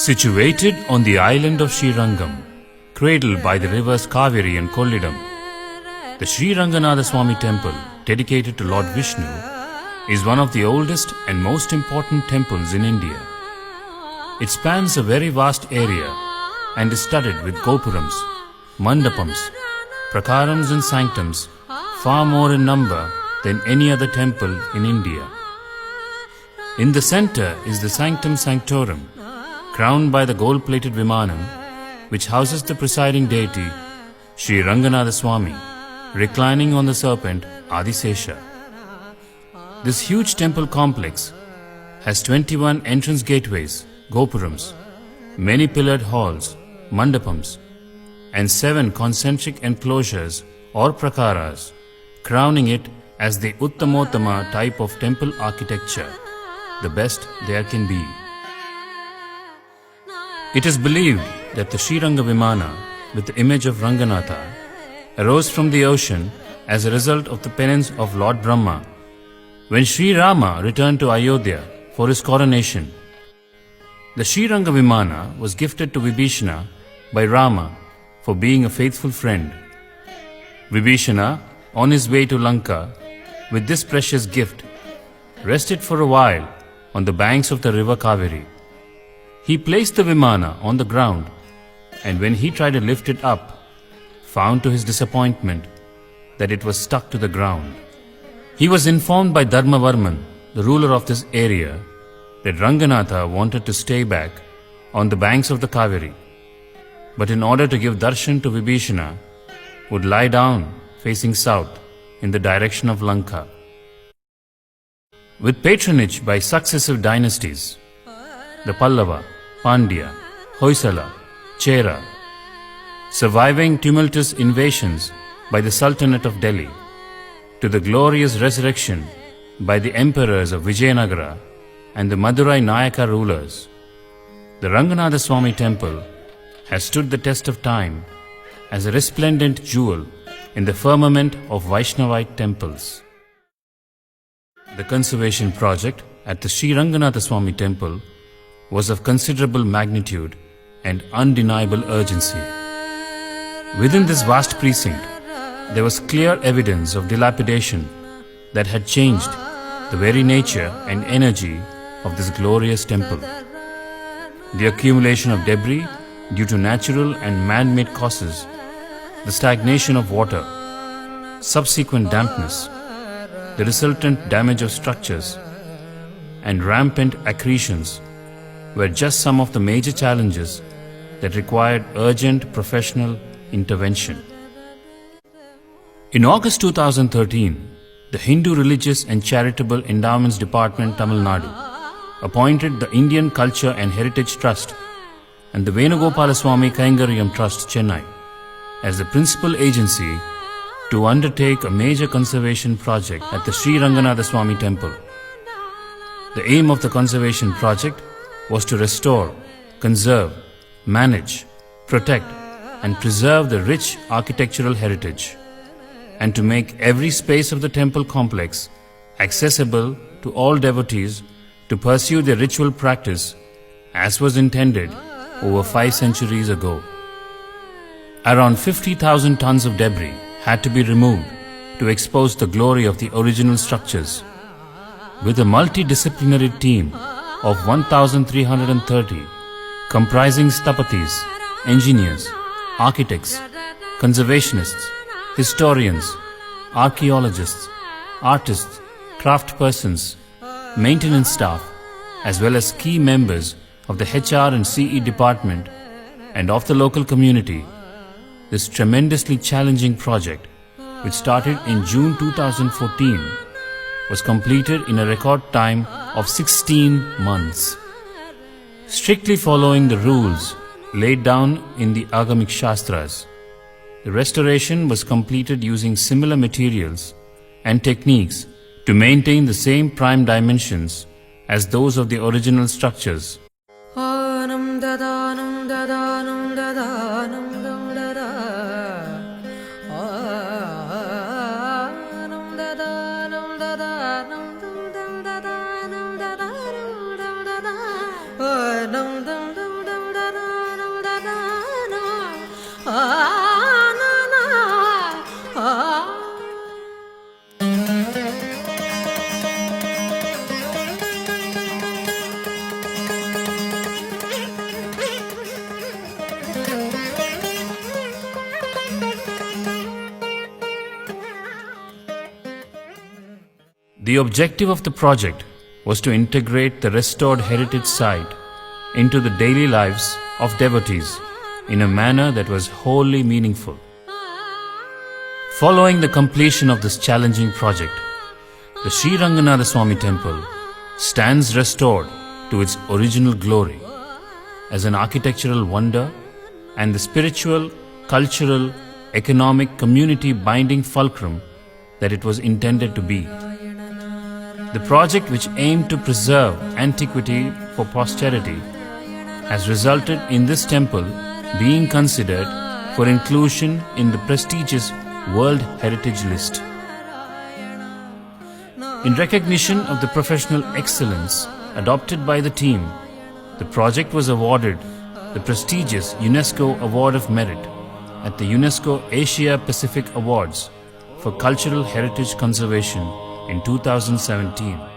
Situated on the island of Srirangam, cradled by the rivers Kaveri and Kollidam, the Sri Ranganatha Swami temple, dedicated to Lord Vishnu, is one of the oldest and most important temples in India. It spans a very vast area and is studded with gopurams, mandapams, prakarams and sanctums, far more in number than any other temple in India. In the center is the Sanctum Sanctorum, crowned by the gold-plated Vimanam, which houses the presiding deity, Sri Ranganatha Swami, reclining on the serpent Adisesha. This huge temple complex has 21 entrance gateways, gopurams, many pillared halls, mandapams, and 7 concentric enclosures or prakaras, crowning it as the Uttamottama type of temple architecture, the best there can be. It is believed that the Sriranga Vimana, with the image of Ranganatha, arose from the ocean as a result of the penance of Lord Brahma when Sri Rama returned to Ayodhya for his coronation. The Sriranga Vimana was gifted to Vibhishana by Rama for being a faithful friend. Vibhishana, on his way to Lanka with this precious gift, rested for a while on the banks of the river Kaveri. He placed the Vimana on the ground, and when he tried to lift it up, found to his disappointment that it was stuck to the ground. He was informed by Dharmavarman, the ruler of this area, that Ranganatha wanted to stay back on the banks of the Kaveri, but in order to give darshan to Vibhishana, would lie down facing south in the direction of Lanka. With patronage by successive dynasties, the Pallava, Pandya, Hoysala, Chera, surviving tumultuous invasions by the Sultanate of Delhi, to the glorious resurrection by the emperors of Vijayanagara and the Madurai Nayaka rulers, the Ranganatha Swami temple has stood the test of time as a resplendent jewel in the firmament of Vaishnavite temples. The conservation project at the Sri Ranganatha Swami temple was of considerable magnitude and undeniable urgency. Within this vast precinct, there was clear evidence of dilapidation that had changed the very nature and energy of this glorious temple. The accumulation of debris due to natural and man-made causes, the stagnation of water, subsequent dampness, the resultant damage of structures, and rampant accretions were just some of the major challenges that required urgent professional intervention. In August 2013, the Hindu Religious and Charitable Endowments Department, Tamil Nadu, appointed the Indian Culture and Heritage Trust and the Venugopala Swami Kaingaryam Trust, Chennai, as the principal agency to undertake a major conservation project at the Sri Ranganatha Swami temple. The aim of the conservation project was to restore, conserve, manage, protect, and preserve the rich architectural heritage, and to make every space of the temple complex accessible to all devotees to pursue their ritual practice as was intended over 5 centuries ago. Around 50,000 tons of debris had to be removed to expose the glory of the original structures. With a multidisciplinary team of 1,330 comprising sthapatis, engineers, architects, conservationists, historians, archaeologists, artists, craftspersons, maintenance staff, as well as key members of the HR and CE department and of the local community, this tremendously challenging project, which started in June 2014, was completed in a record time of 16 months. Strictly following the rules laid down in the Agamic Shastras, the restoration was completed using similar materials and techniques to maintain the same prime dimensions as those of the original structures. The objective of the project was to integrate the restored heritage site into the daily lives of devotees in a manner that was wholly meaningful. Following the completion of this challenging project, the Sri Ranganatha Swami temple stands restored to its original glory as an architectural wonder and the spiritual, cultural, economic, community binding fulcrum that it was intended to be. The project, which aimed to preserve antiquity for posterity, has resulted in this temple being considered for inclusion in the prestigious World Heritage List. In recognition of the professional excellence adopted by the team, the project was awarded the prestigious UNESCO Award of Merit at the UNESCO Asia Pacific Awards for Cultural Heritage Conservation in 2017.